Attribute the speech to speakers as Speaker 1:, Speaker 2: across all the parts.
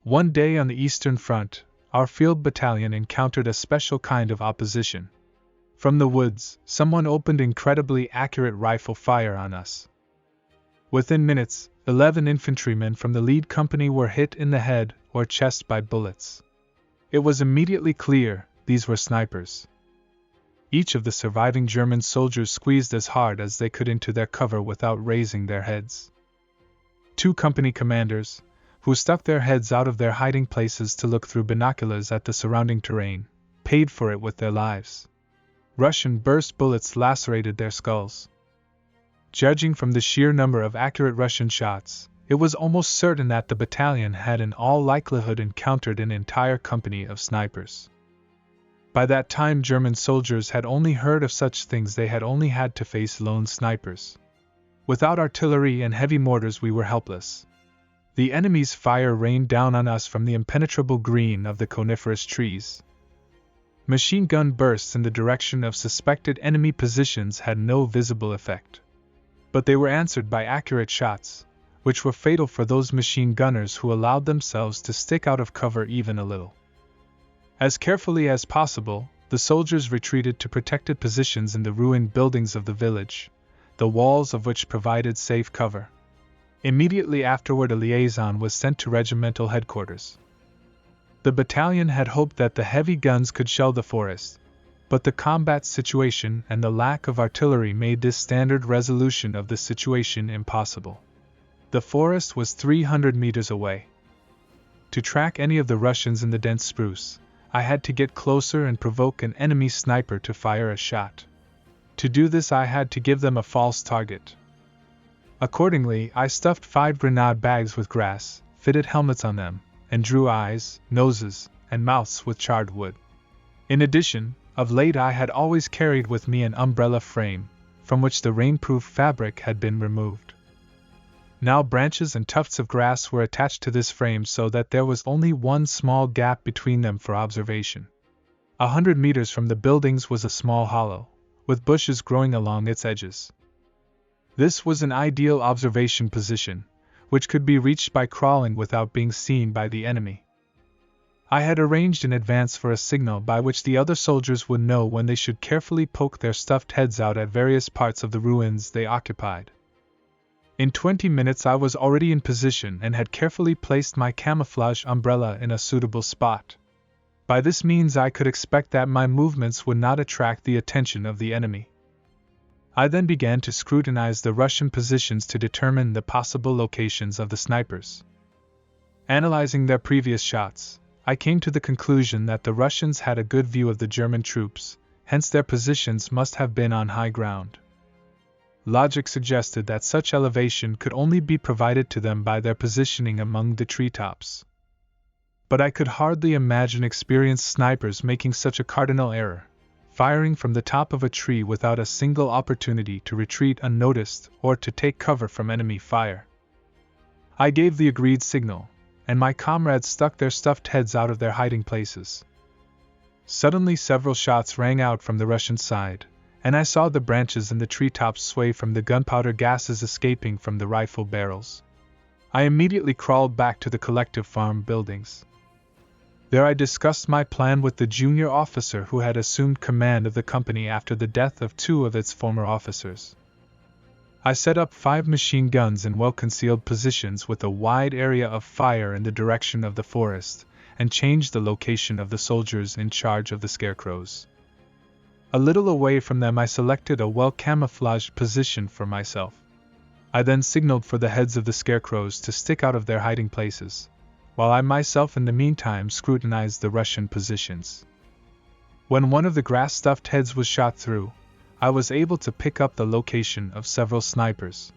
Speaker 1: One day on the Eastern Front, our field battalion encountered a special kind of opposition. From the woods, someone opened incredibly accurate rifle fire on us. Within minutes, 11 infantrymen from the lead company were hit in the head or chest by bullets. It was immediately clear these were snipers. Each of the surviving German soldiers squeezed as hard as they could into their cover without raising their heads. 2 company commanders, who stuck their heads out of their hiding places to look through binoculars at the surrounding terrain, paid for it with their lives. Russian burst bullets lacerated their skulls. Judging from the sheer number of accurate Russian shots, it was almost certain that the battalion had in all likelihood encountered an entire company of snipers. By that time German soldiers had only heard of such things, they had only had to face lone snipers. Without artillery and heavy mortars we were helpless. The enemy's fire rained down on us from the impenetrable green of the coniferous trees. Machine gun bursts in the direction of suspected enemy positions had no visible effect. But they were answered by accurate shots, which were fatal for those machine gunners who allowed themselves to stick out of cover even a little. As carefully as possible, the soldiers retreated to protected positions in the ruined buildings of the village, the walls of which provided safe cover. Immediately afterward a liaison was sent to regimental headquarters. The battalion had hoped that the heavy guns could shell the forest, but the combat situation and the lack of artillery made this standard resolution of the situation impossible. The forest was 300 meters away. To track any of the Russians in the dense spruce, I had to get closer and provoke an enemy sniper to fire a shot. To do this I had to give them a false target. Accordingly, I stuffed 5 grenade bags with grass, fitted helmets on them, and drew eyes, noses, and mouths with charred wood. In addition, of late I had always carried with me an umbrella frame, from which the rainproof fabric had been removed. Now branches and tufts of grass were attached to this frame so that there was only one small gap between them for observation. 100 meters from the buildings was a small hollow, with bushes growing along its edges. This was an ideal observation position, which could be reached by crawling without being seen by the enemy. I had arranged in advance for a signal by which the other soldiers would know when they should carefully poke their stuffed heads out at various parts of the ruins they occupied. In 20 minutes I was already in position and had carefully placed my camouflage umbrella in a suitable spot. By this means I could expect that my movements would not attract the attention of the enemy. I then began to scrutinize the Russian positions to determine the possible locations of the snipers. Analyzing their previous shots, I came to the conclusion that the Russians had a good view of the German troops, hence their positions must have been on high ground. Logic suggested that such elevation could only be provided to them by their positioning among the treetops. But I could hardly imagine experienced snipers making such a cardinal error, firing from the top of a tree without a single opportunity to retreat unnoticed or to take cover from enemy fire. I gave the agreed signal, and my comrades stuck their stuffed heads out of their hiding places. Suddenly several shots rang out from the Russian side, and I saw the branches in the treetops sway from the gunpowder gases escaping from the rifle barrels. I immediately crawled back to the collective farm buildings. There I discussed my plan with the junior officer who had assumed command of the company after the death of 2 of its former officers. I set up 5 machine guns in well-concealed positions with a wide area of fire in the direction of the forest, and changed the location of the soldiers in charge of the scarecrows. A little away from them I selected a well-camouflaged position for myself. I then signaled for the heads of the scarecrows to stick out of their hiding places, while I myself in the meantime scrutinized the Russian positions. When one of the grass-stuffed heads was shot through, I was able to pick up the location of several snipers.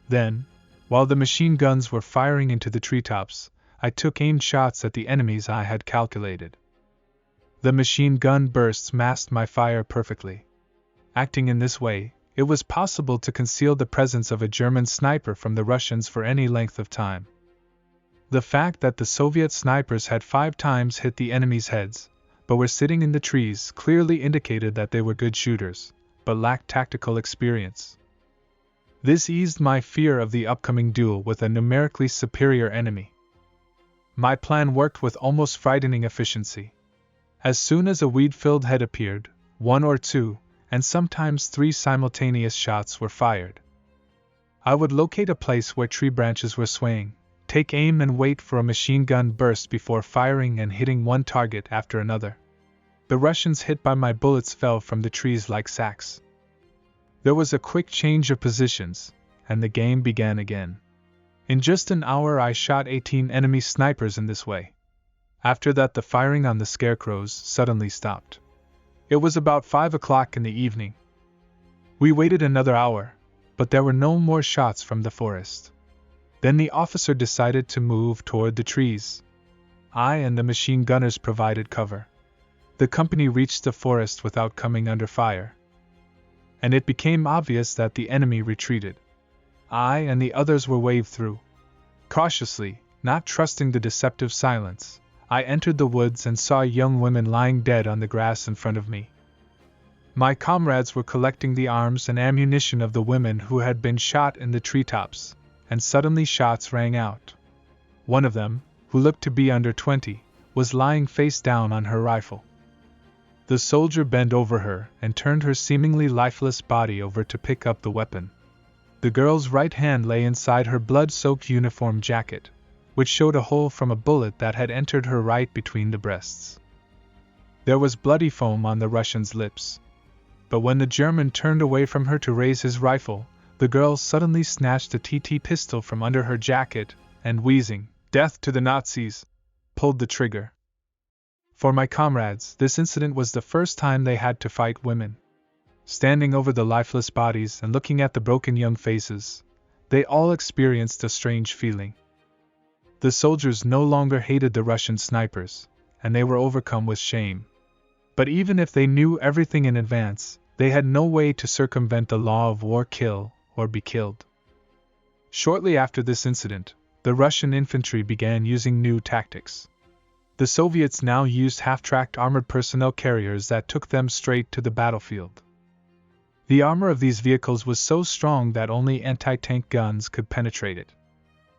Speaker 1: Then, while the machine guns were firing into the treetops, I took aimed shots at the enemies I had calculated. The machine gun bursts masked my fire perfectly. Acting in this way, it was possible to conceal the presence of a German sniper from the Russians for any length of time. The fact that the Soviet snipers had 5 times hit the enemy's heads, but were sitting in the trees, clearly indicated that they were good shooters, but lacked tactical experience. This eased my fear of the upcoming duel with a numerically superior enemy. My plan worked with almost frightening efficiency. As soon as a weed-filled head appeared, 1 or 2, and sometimes 3 simultaneous shots were fired. I would locate a place where tree branches were swaying, take aim and wait for a machine gun burst before firing and hitting one target after another. The Russians hit by my bullets fell from the trees like sacks. There was a quick change of positions, and the game began again. In just an hour I shot 18 enemy snipers in this way. After that the firing on the scarecrows suddenly stopped. It was about 5 o'clock in the evening. We waited another hour, but there were no more shots from the forest. Then the officer decided to move toward the trees. I and the machine gunners provided cover. The company reached the forest without coming under fire, and it became obvious that the enemy retreated. I and the others were waved through. Cautiously, not trusting the deceptive silence, I entered the woods and saw young women lying dead on the grass in front of me. My comrades were collecting the arms and ammunition of the women who had been shot in the treetops, and suddenly shots rang out. One of them, who looked to be under 20, was lying face down on her rifle. The soldier bent over her and turned her seemingly lifeless body over to pick up the weapon. The girl's right hand lay inside her blood-soaked uniform jacket, which showed a hole from a bullet that had entered her right between the breasts. There was bloody foam on the Russian's lips. But when the German turned away from her to raise his rifle, the girl suddenly snatched a TT pistol from under her jacket and, wheezing, "Death to the Nazis," pulled the trigger. For my comrades, this incident was the first time they had to fight women. Standing over the lifeless bodies and looking at the broken young faces, they all experienced a strange feeling. The soldiers no longer hated the Russian snipers, and they were overcome with shame. But even if they knew everything in advance, they had no way to circumvent the law of war: kill or be killed. Shortly after this incident, the Russian infantry began using new tactics. The Soviets now used half-tracked armored personnel carriers that took them straight to the battlefield. The armor of these vehicles was so strong that only anti-tank guns could penetrate it.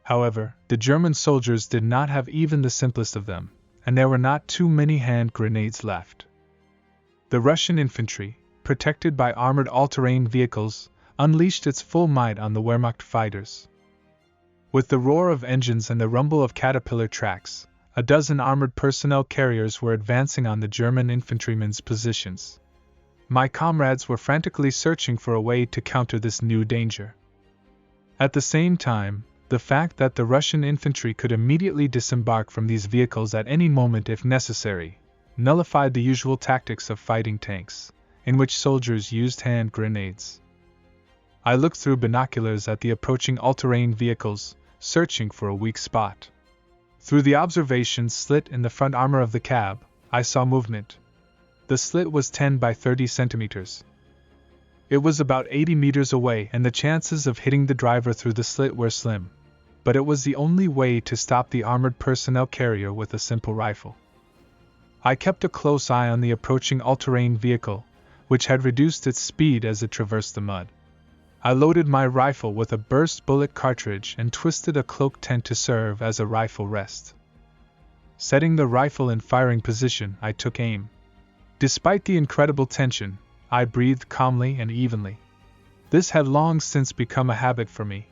Speaker 1: However, the German soldiers did not have even the simplest of them, and there were not too many hand grenades left. The Russian infantry, protected by armored all-terrain vehicles, unleashed its full might on the Wehrmacht fighters. With the roar of engines and the rumble of caterpillar tracks, a dozen armored personnel carriers were advancing on the German infantrymen's positions. My comrades were frantically searching for a way to counter this new danger. At the same time, the fact that the Russian infantry could immediately disembark from these vehicles at any moment if necessary, nullified the usual tactics of fighting tanks, in which soldiers used hand grenades. I looked through binoculars at the approaching all-terrain vehicles, searching for a weak spot. Through the observation slit in the front armor of the cab, I saw movement. The slit was 10 by 30 centimeters. It was about 80 meters away, and the chances of hitting the driver through the slit were slim. But it was the only way to stop the armored personnel carrier with a simple rifle. I kept a close eye on the approaching all-terrain vehicle, which had reduced its speed as it traversed the mud. I loaded my rifle with a burst bullet cartridge and twisted a cloak tent to serve as a rifle rest. Setting the rifle in firing position, I took aim. Despite the incredible tension, I breathed calmly and evenly. This had long since become a habit for me.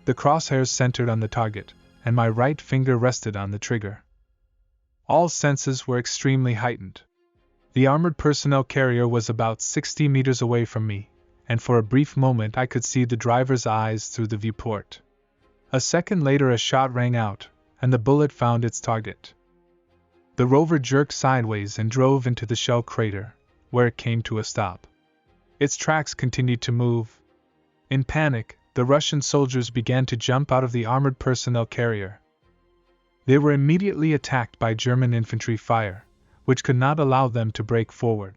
Speaker 1: The crosshairs centered on the target, and my right finger rested on the trigger. All senses were extremely heightened. The armored personnel carrier was about 60 meters away from me, and for a brief moment I could see the driver's eyes through the viewport. A second later a shot rang out, and the bullet found its target. The rover jerked sideways and drove into the shell crater, where it came to a stop. Its tracks continued to move. In panic, the Russian soldiers began to jump out of the armored personnel carrier. They were immediately attacked by German infantry fire, which could not allow them to break forward.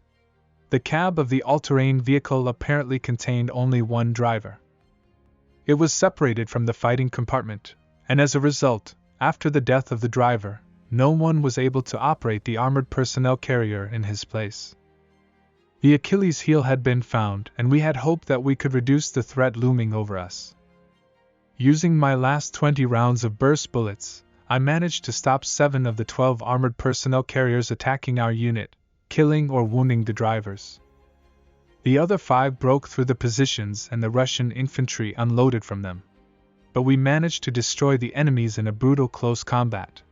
Speaker 1: The cab of the all-terrain vehicle apparently contained only one driver. It was separated from the fighting compartment, and as a result, after the death of the driver, no one was able to operate the armored personnel carrier in his place. The Achilles heel had been found, and we had hoped that we could reduce the threat looming over us. Using my last 20 rounds of burst bullets, I managed to stop 7 of the 12 armored personnel carriers attacking our unit, killing or wounding the drivers. The other 5 broke through the positions and the Russian infantry unloaded from them. But we managed to destroy the enemies in a brutal close combat.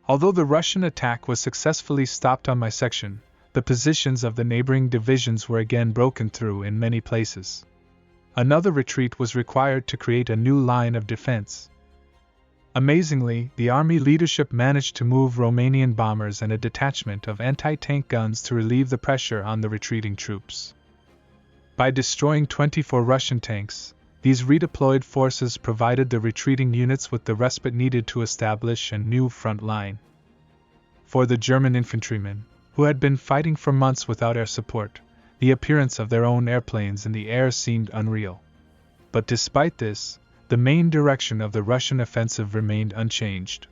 Speaker 1: Although the Russian attack was successfully stopped on my section, the positions of the neighboring divisions were again broken through in many places. Another retreat was required to create a new line of defense. Amazingly, the army leadership managed to move Romanian bombers and a detachment of anti-tank guns to relieve the pressure on the retreating troops. By destroying 24 Russian tanks, these redeployed forces provided the retreating units with the respite needed to establish a new front line. For the German infantrymen, who had been fighting for months without air support, the appearance of their own airplanes in the air seemed unreal. But despite this, the main direction of the Russian offensive remained unchanged.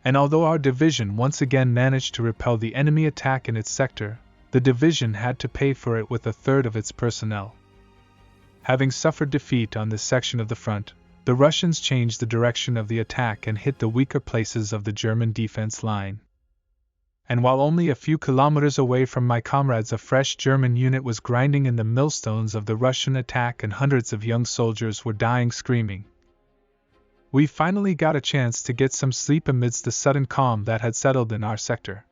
Speaker 1: And although our division once again managed to repel the enemy attack in its sector, the division had to pay for it with 1/3 of its personnel. Having suffered defeat on this section of the front, the Russians changed the direction of the attack and hit the weaker places of the German defense line. And while only a few kilometers away from my comrades, a fresh German unit was grinding in the millstones of the Russian attack and hundreds of young soldiers were dying screaming. We finally got a chance to get some sleep amidst the sudden calm that had settled in our sector.